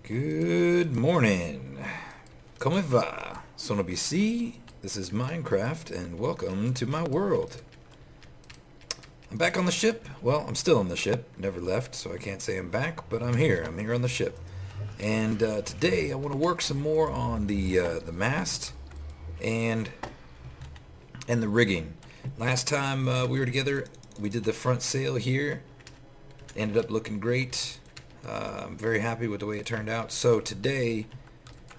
Good morning. Comment va? Sono BC. This is Minecraft, and welcome to my world. I'm back on the ship. Well, I'm still on the ship. Never left, so I can't say I'm back, but I'm here. I'm here on the ship. And today I want to work some more on the mast and the rigging. Last time we were together, we did the front sail here. Ended up looking great. I'm very happy with the way it turned out. So today,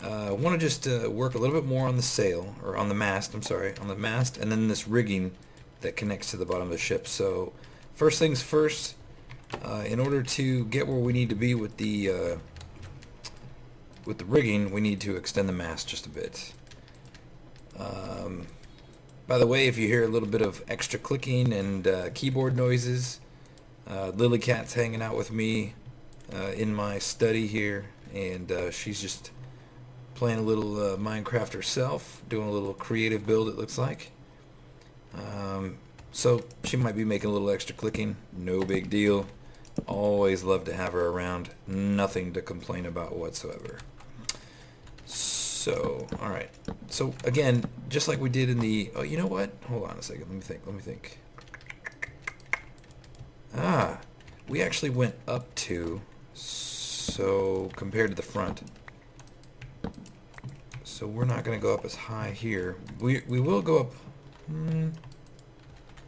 I want to just work a little bit more on the sail, or on the mast, I'm sorry, on the mast, and then this rigging that connects to the bottom of the ship. So first things first, in order to get where we need to be with the rigging, we need to extend the mast just a bit. By the way, if you hear a little bit of extra clicking and keyboard noises, Lily Cat's hanging out with me in my study here, and she's just playing a little Minecraft herself, doing a little creative build, it looks like. So she might be making a little extra clicking, no big deal. Always love to have her around, nothing to complain about whatsoever. So, alright, so again, just like we did in the, oh, you know what, hold on a second, let me think. We actually went up to, so compared to the front, so we're not going to go up as high here. We will go up,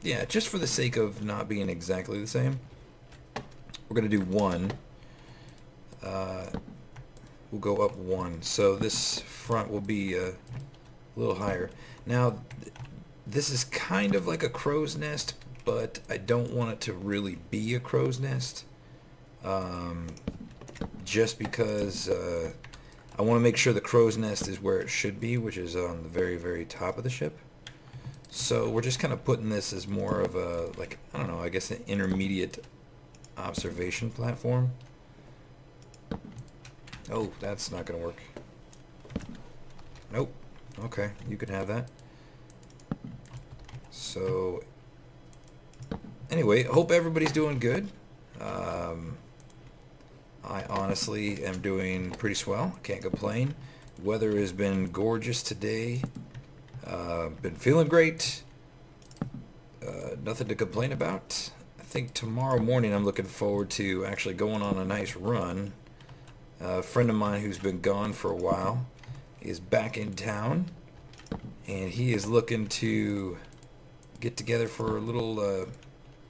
yeah, just for the sake of not being exactly the same. We're going to do one. We'll go up one, so this front will be a little higher. Now, this is kind of like a crow's nest, but I don't want it to really be a crow's nest. Just because I want to make sure the crow's nest is where it should be, which is on the very, very top of the ship. So we're just kind of putting this as more of a, like, I don't know, I guess an intermediate observation platform. Oh, that's not going to work. Nope. Okay, you can have that. So, anyway, hope everybody's doing good. I honestly am doing pretty swell. Can't complain. Weather has been gorgeous today. Been feeling great. Nothing to complain about. I think tomorrow morning I'm looking forward to actually going on a nice run. A friend of mine who's been gone for a while is back in town, and he is looking to get together for a little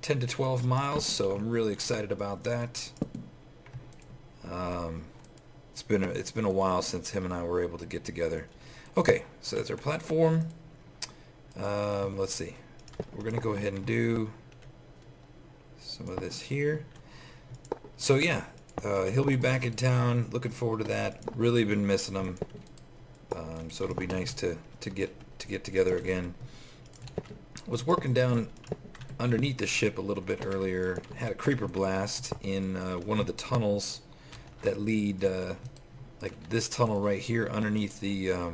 10 to 12 miles, so I'm really excited about that. It's been a while since him and I were able to get together. Okay, so that's our platform. Let's see. We're gonna go ahead and do some of this here. So yeah, he'll be back in town. Looking forward to that. Really been missing him. So it'll be nice to get together again. Was working down underneath the ship a little bit earlier. Had a creeper blast in one of the tunnels that lead, like this tunnel right here underneath the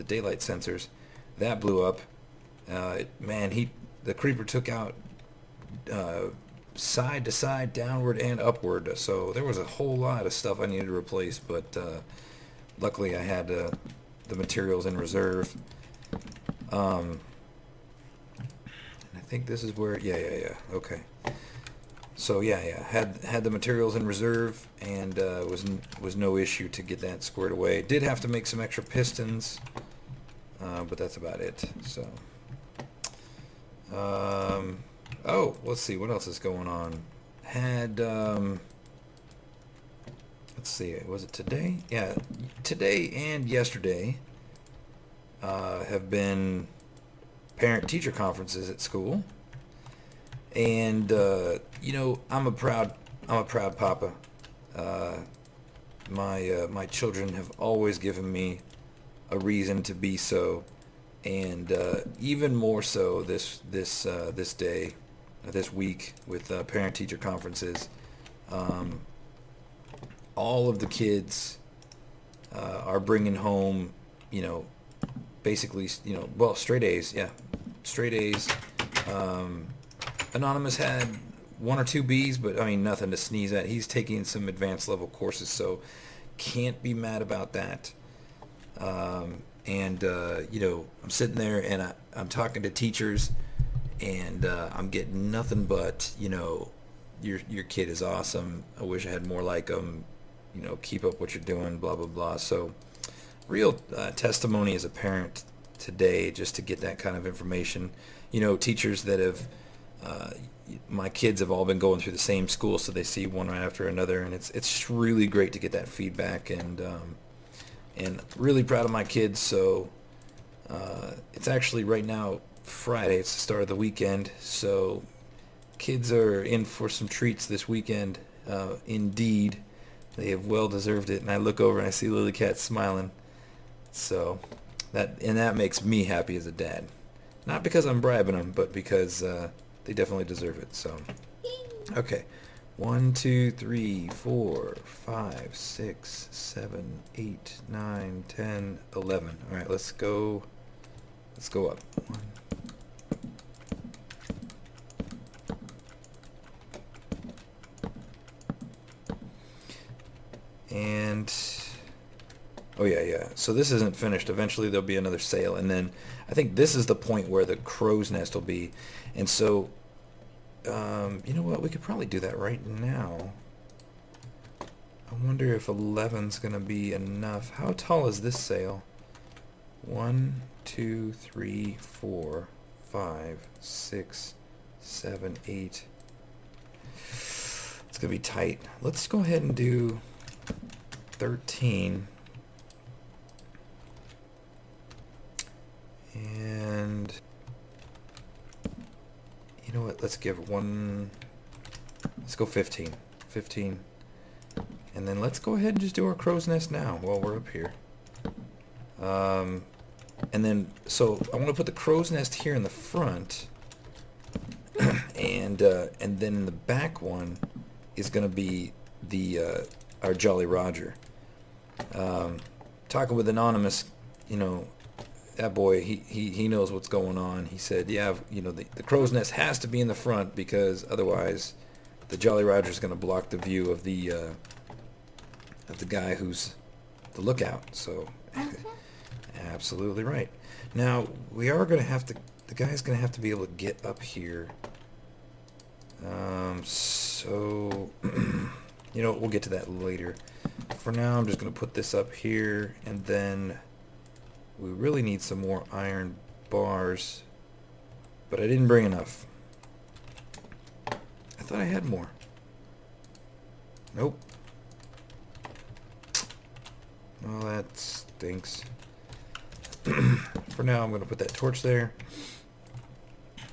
daylight sensors. That blew up. Man, the creeper took out side to side, downward and upward. So there was a whole lot of stuff I needed to replace, but luckily I had the materials in reserve. And I think this is where, yeah, okay. So yeah, had the materials in reserve, and was no issue to get that squared away. Did have to make some extra pistons, but that's about it. So, oh, let's see what else is going on. Had let's see, was it today? Yeah, today and yesterday have been parent-teacher conferences at school. And you know, I'm a proud papa. My children have always given me a reason to be so, and even more so this day, this week with parent-teacher conferences. All of the kids are bringing home, you know, basically, you know, well, straight A's, yeah, straight A's. Anonymous had 1 or 2 B's, but I mean, nothing to sneeze at. He's taking some advanced level courses, so can't be mad about that. You know, I'm sitting there and I'm talking to teachers, and I'm getting nothing but, you know, your kid is awesome. I wish I had more like them. You know, keep up what you're doing, blah, blah, blah. So real testimony as a parent today, just to get that kind of information. You know, teachers that have, my kids have all been going through the same school, so they see one right after another, and it's really great to get that feedback, and really proud of my kids. So it's actually right now Friday. It's the start of the weekend, so kids are in for some treats this weekend. Indeed, they have well deserved it. And I look over and I see Lily Cat smiling. So that makes me happy as a dad. Not because I'm bribing them, but because they definitely deserve it. So, okay. 1, 2, 3, 4, 5, 6, 7, 8, 9, 10, 11. All right, let's go. Let's go up. 1. And oh yeah. So this isn't finished. Eventually there'll be another sail, and then I think this is the point where the crow's nest will be. And so, you know what? We could probably do that right now. I wonder if 11's gonna be enough. How tall is this sail? 1, 2, 3, 4, 5, 6, 7, 8. It's gonna be tight. Let's go ahead and do 13. And you know what? Let's go 15. 15. And then let's go ahead and just do our crow's nest now while we're up here. And then, so I want to put the crow's nest here in the front, and then in the back one is going to be our Jolly Roger. Talking with Anonymous, you know, that boy, he knows what's going on. He said, yeah, you know, the crow's nest has to be in the front, because otherwise the Jolly Roger is going to block the view of the guy who's the lookout. So absolutely right. Now we are going to have to, the guy's going to have to be able to get up here. So you know, we'll get to that later. For now, I'm just going to put this up here, and then we really need some more iron bars, but I didn't bring enough. I thought I had more. Nope. Well, that stinks. For now, I'm going to put that torch there.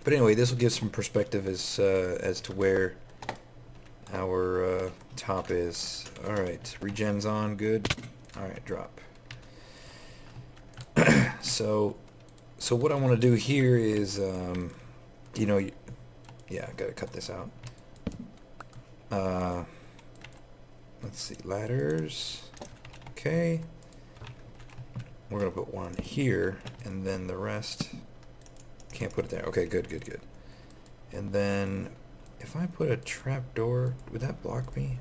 But anyway, this will give some perspective as to where our top is. Alright, regen's on, good. Alright, drop. So what I want to do here is, you know, yeah, I gotta cut this out. Let's see, ladders. Okay. We're gonna put one here, and then the rest, can't put it there. Okay, good. And then if I put a trap door, would that block me?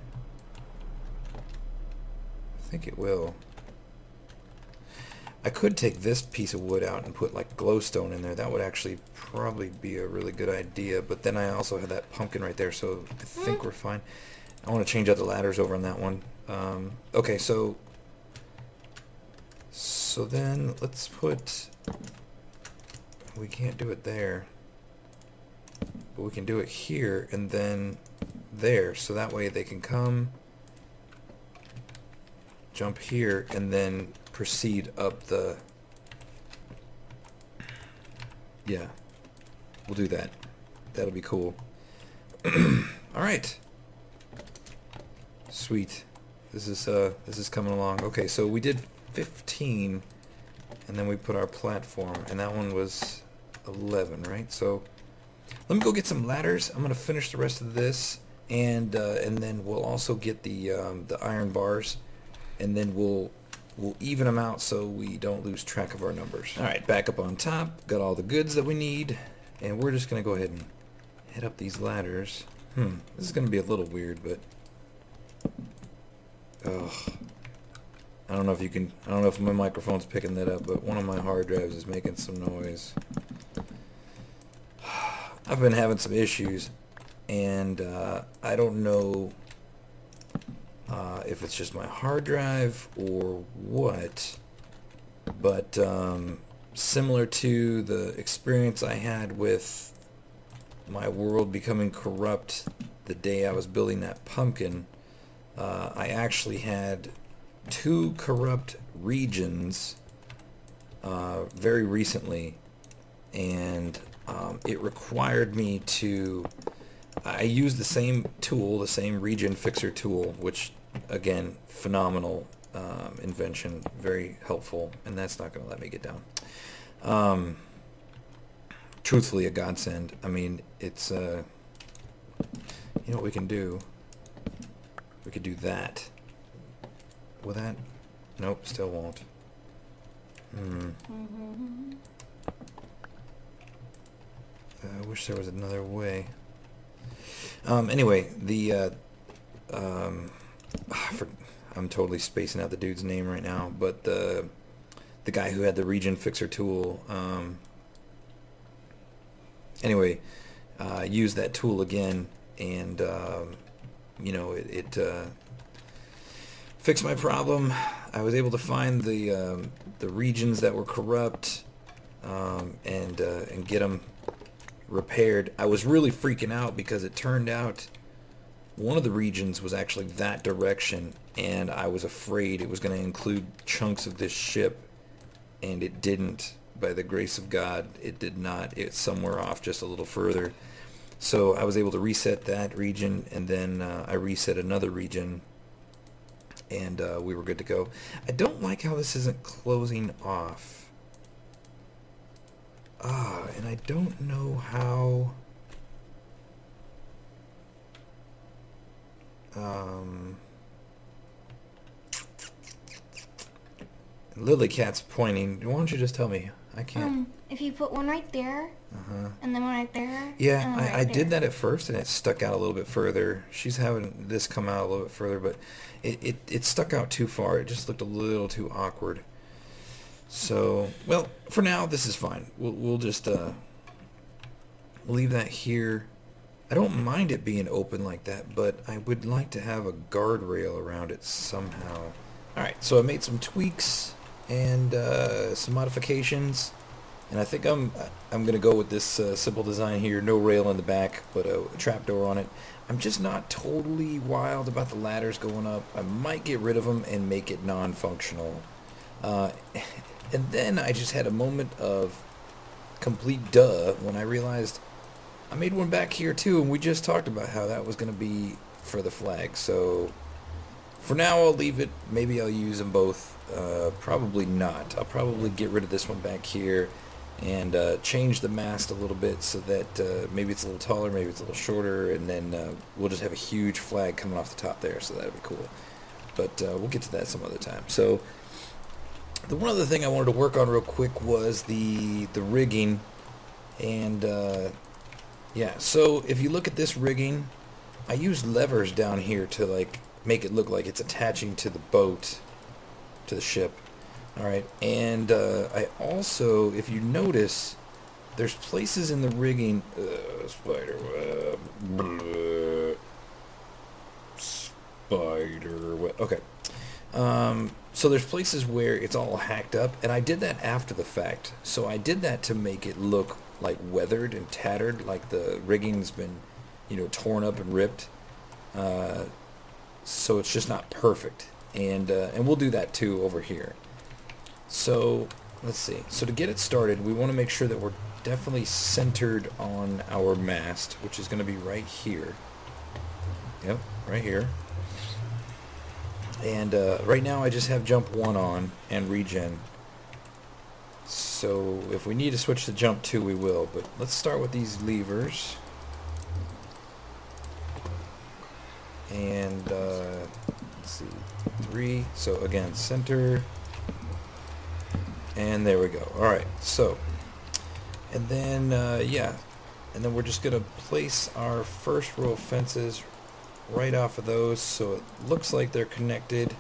I think it will. I could take this piece of wood out and put like glowstone in there. That would actually probably be a really good idea, but then I also have that pumpkin right there, so I think we're fine. I want to change out the ladders over on that one. Okay, so then let's put, we can't do it there, but we can do it here and then there, so that way they can come, jump here, and then proceed up the, yeah, we'll do that. That'll be cool. Alright. Sweet. This is coming along. Okay, so we did 15, and then we put our platform, and that one was 11, right? So let me go get some ladders. I'm gonna finish the rest of this, and then we'll also get the iron bars, and then we'll even them out so we don't lose track of our numbers. All right, back up on top. Got all the goods that we need, and we're just gonna go ahead and head up these ladders. This is gonna be a little weird, but I don't know if you can, I don't know if my microphone's picking that up, but one of my hard drives is making some noise. I've been having some issues, and I don't know if it's just my hard drive or what, but similar to the experience I had with my world becoming corrupt the day I was building that pumpkin, I actually had 2 corrupt regions very recently, and it required me to, I used the same tool, the same region fixer tool, which again, phenomenal invention, very helpful, and that's not going to let me get down. Truthfully, a godsend. I mean, it's, you know what we can do? We could do that. Will that? Nope, still won't. I wish there was another way. Anyway, the I'm totally spacing out the dude's name right now, but the guy who had the region fixer tool, anyway, used that tool again, and you know, it fixed my problem. I was able to find the regions that were corrupt, and get them repaired. I was really freaking out because it turned out one of the regions was actually that direction, and I was afraid it was going to include chunks of this ship, and it didn't. By the grace of God, it did not. It's somewhere off just a little further. So I was able to reset that region, and then I reset another region, and we were good to go. I don't like how this isn't closing off. And I don't know how... Lily Cat's pointing. Why don't you just tell me? I can't. If you put one right there, and then one right there. Yeah, and then I did that at first, and it stuck out a little bit further. She's having this come out a little bit further, but it stuck out too far. It just looked a little too awkward. So, well, for now, this is fine. We'll just leave that here. I don't mind it being open like that, but I would like to have a guardrail around it somehow. Alright, so I made some tweaks and some modifications, and I think I'm going to go with this simple design here. No rail in the back, but a trapdoor on it. I'm just not totally wild about the ladders going up. I might get rid of them and make it non-functional. And then I just had a moment of complete duh when I realized I made one back here too, and we just talked about how that was going to be for the flag. So for now, I'll leave it. Maybe I'll use them both. Probably not. I'll probably get rid of this one back here and change the mast a little bit so that maybe it's a little taller, maybe it's a little shorter, and then we'll just have a huge flag coming off the top there, so that'll be cool. But we'll get to that some other time. So the one other thing I wanted to work on real quick was the rigging, and yeah, so if you look at this rigging, I use levers down here to like make it look like it's attaching to the boat, to the ship. Alright, and I also, if you notice, there's places in the rigging, spider web, okay. So there's places where it's all hacked up, and I did that after the fact. So I did that to make it look like weathered and tattered, like the rigging's been, you know, torn up and ripped. So it's just not perfect, and we'll do that too over here. So let's see. So to get it started, we want to make sure that we're definitely centered on our mast, which is going to be right here. Yep, right here. And right now I just have jump 1 on and regen. So if we need to switch to jump 2, we will. But let's start with these levers. And let's see, 3. So again, center. And there we go. Alright, so, and then, yeah, and then we're just going to place our first row of fences right off of those, so it looks like they're connected.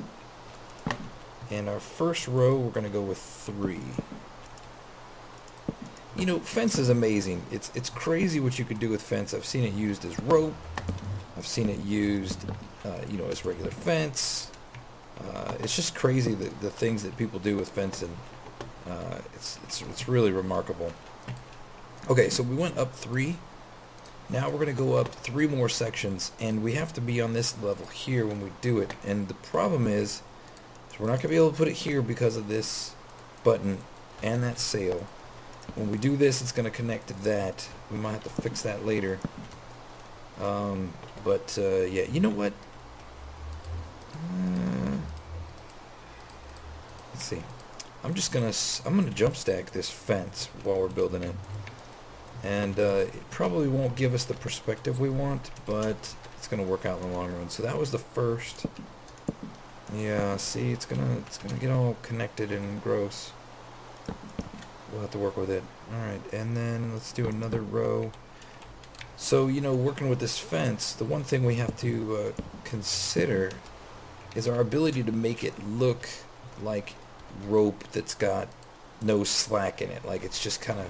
And our first row, we're going to go with 3. You know, fence is amazing. It's crazy what you can do with fence. I've seen it used as rope. I've seen it used, you know, as regular fence. It's just crazy the things that people do with fence, and it's really remarkable. Okay, so we went up 3. Now we're going to go up 3 more sections, and we have to be on this level here when we do it. And the problem is we're not going to be able to put it here because of this button and that sail. When we do this, it's going to connect to that. We might have to fix that later. Yeah, you know what? Let's see. I'm gonna jump stack this fence while we're building it. And it probably won't give us the perspective we want, but it's gonna work out in the long run. So that was the first. Yeah, see, it's gonna get all connected and gross. We'll have to work with it. Alright, and then let's do another row. So, you know, working with this fence, the one thing we have to consider is our ability to make it look like rope that's got no slack in it. Like it's just kind of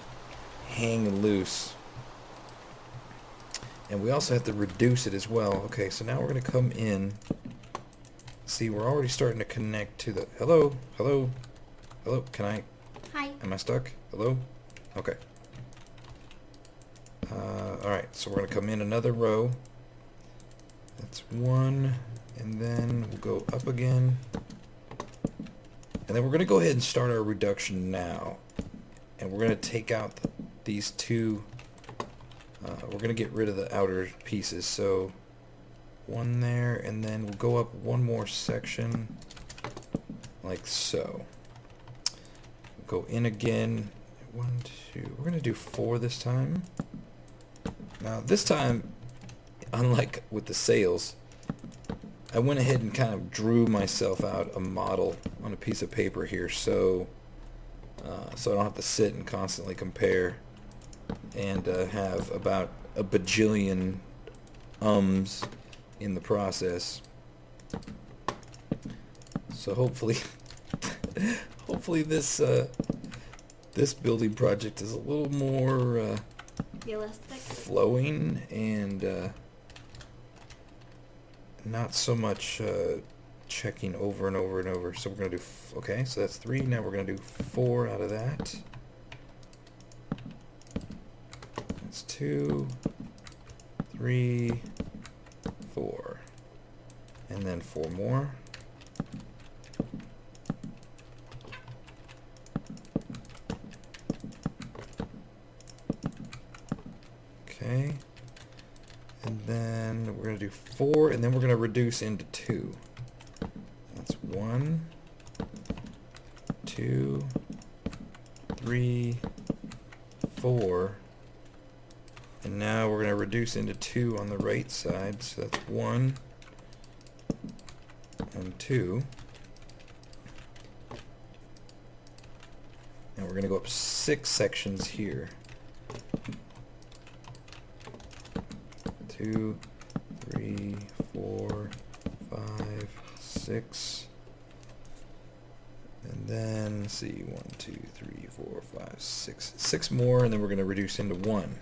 hanging loose. And we also have to reduce it as well. Okay, so now we're going to come in. See, we're already starting to connect to the... Hello? Hello? Hello? Can I... Hi. Am I stuck? Hello? Okay. Alright, so we're going to come in another row. That's 1. And then we'll go up again. And then we're going to go ahead and start our reduction now. And we're going to take out these 2. We're going to get rid of the outer pieces. So 1 there, and then we'll go up 1 more section like so. Go in again. 1, 2. We're going to do 4 this time. Now this time, unlike with the sails, I went ahead and kind of drew myself out a model on a piece of paper here, so I don't have to sit and constantly compare and have about a bajillion ums in the process. So hopefully this this building project is a little more Realistic. flowing and not so much checking over and over and over. So we're going to do, okay, so that's 3. Now we're going to do 4 out of that. That's 2, 3, 4. And then 4 more. Okay. And then we're going to do 4, and then we're going to reduce into 2. That's 1, 2, 3, 4. And now we're going to reduce into 2 on the right side. So that's 1 and 2. And we're going to go up 6 sections here. 2, 3, 4, 5, 6. And then, let's see, 1, 2, 3, 4, 5, 6. 6 more, and then we're going to reduce into 1.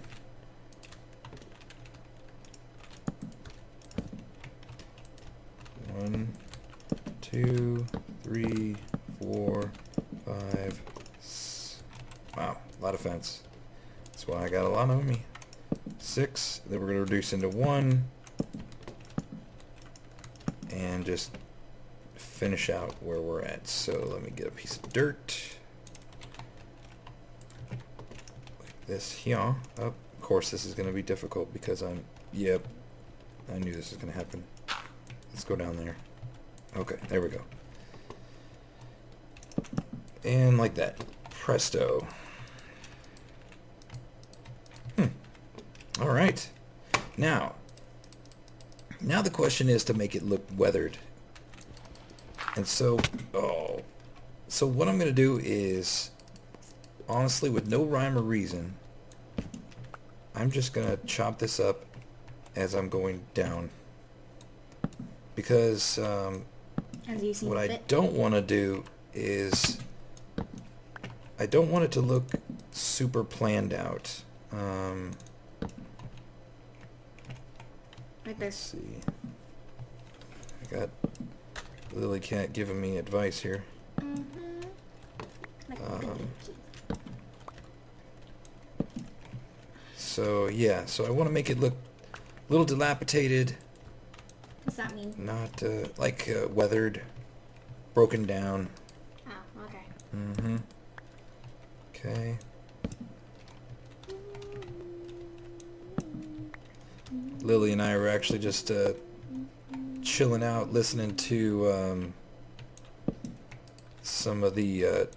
1, 2, 3, 4, 5. Wow, a lot of fence. That's why I got a lot on me. 6, then we're going to reduce into 1 and just finish out where we're at. So let me get a piece of dirt like this here. Oh, of course this is going to be difficult because I knew this was going to happen. Let's go down there. Okay, there we go. And like that. Presto. All right. Now the question is to make it look weathered. And so what I'm going to do is, honestly, with no rhyme or reason, I'm just going to chop this up as I'm going down. Because As you see What I fit. don't want to do is I don't want it to look super planned out. Right there. Let's see. I got Lily Cat giving me advice here. So yeah, so I want to make it look a little dilapidated, What's that mean? not like weathered, broken down. Oh, okay. Mm-hmm. Okay. Lily and I were actually just chilling out, listening to some of the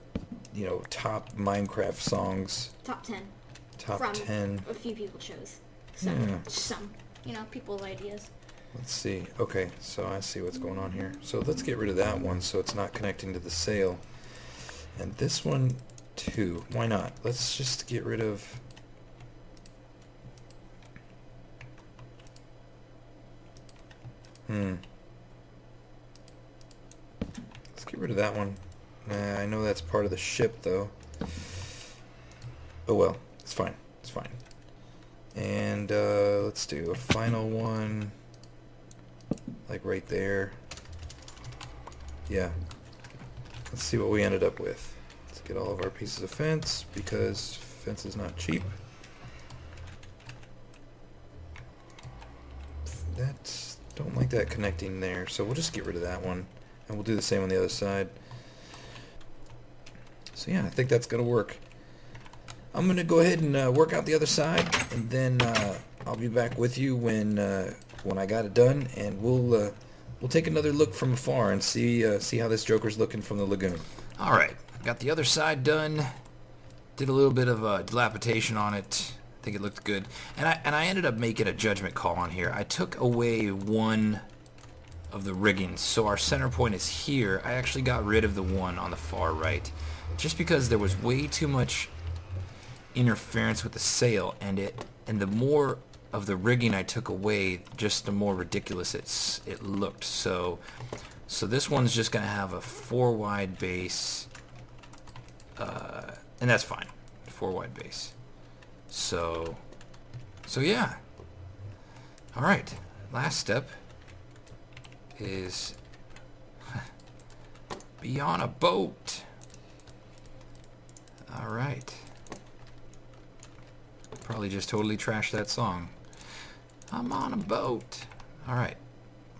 top Minecraft songs. Top 10. Top From 10. a few people chose. Some. Yeah. Some. People's ideas. Let's see. Okay, so I see what's going on here. So let's get rid of that one so it's not connecting to the sail. And this one too. Why not? Let's just get rid of... Let's get rid of that one. I know that's part of the ship though. Oh well, it's fine. It's fine. And let's do a final one. Like right there. Yeah. Let's see what we ended up with. Let's get all of our pieces of fence because fence is not cheap. Don't like that connecting there, so we'll just get rid of that one, and we'll do the same on the other side. So yeah, I think that's gonna work. I'm gonna go ahead and work out the other side, and then I'll be back with you when I got it done, and we'll take another look from afar and see how this Joker's looking from the lagoon. All right, got the other side done. Did a little bit of dilapidation on it. I think it looked good, and I ended up making a judgment call on here. I took away one of the rigging, so our center point is here. I actually got rid of the one on the far right, just because there was way too much interference with the sail, and the more of the rigging I took away, just the more ridiculous it looked. So this one's just gonna have a 4 wide base, and that's fine, 4 wide base. So yeah. All right. Last step is be on a boat. All right. Probably just totally trashed that song. I'm on a boat. All right.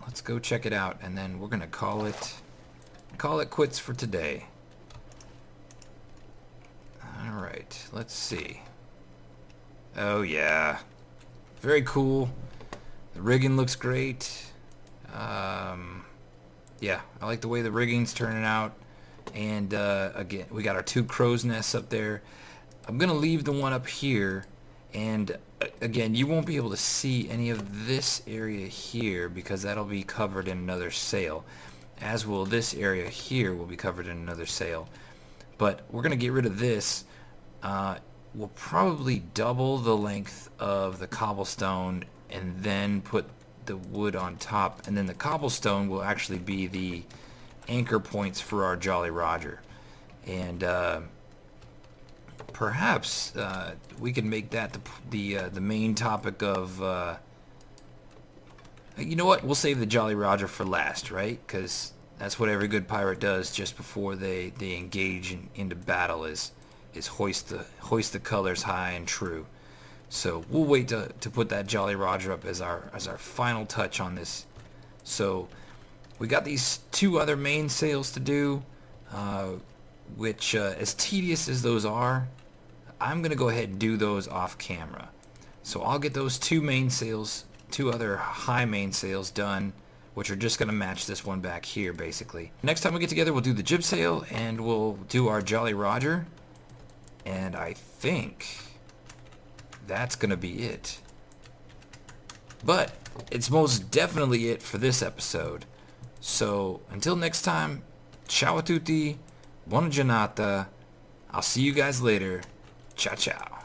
Let's go check it out, and then we're gonna call it quits for today. All right. Let's see. Oh yeah, very cool. The rigging looks great. Yeah, I like the way the rigging's turning out. And again, we got our 2 crow's nests up there. I'm gonna leave the one up here, and again, you won't be able to see any of this area here because that'll be covered in another sail, as will this area here will be covered in another sail. But we're gonna get rid of this. We'll probably double the length of the cobblestone and then put the wood on top, and then the cobblestone will actually be the anchor points for our Jolly Roger. And perhaps we can make that the main topic of you know what, we'll save the Jolly Roger for last, right? Because that's what every good pirate does just before they engage into battle, is hoist the colors high and true. So we'll wait to put that Jolly Roger up as our final touch on this. So we got these 2 other mainsails to do, which as tedious as those are, I'm gonna go ahead and do those off camera. So I'll get those 2 mainsails, 2 other high mainsails done, which are just gonna match this one back here basically. Next time we get together, we'll do the jib sail and we'll do our Jolly Roger. And I think that's gonna be it. But it's most definitely it for this episode. So until next time, ciao a tutti, buona giornata. I'll see you guys later. Ciao ciao.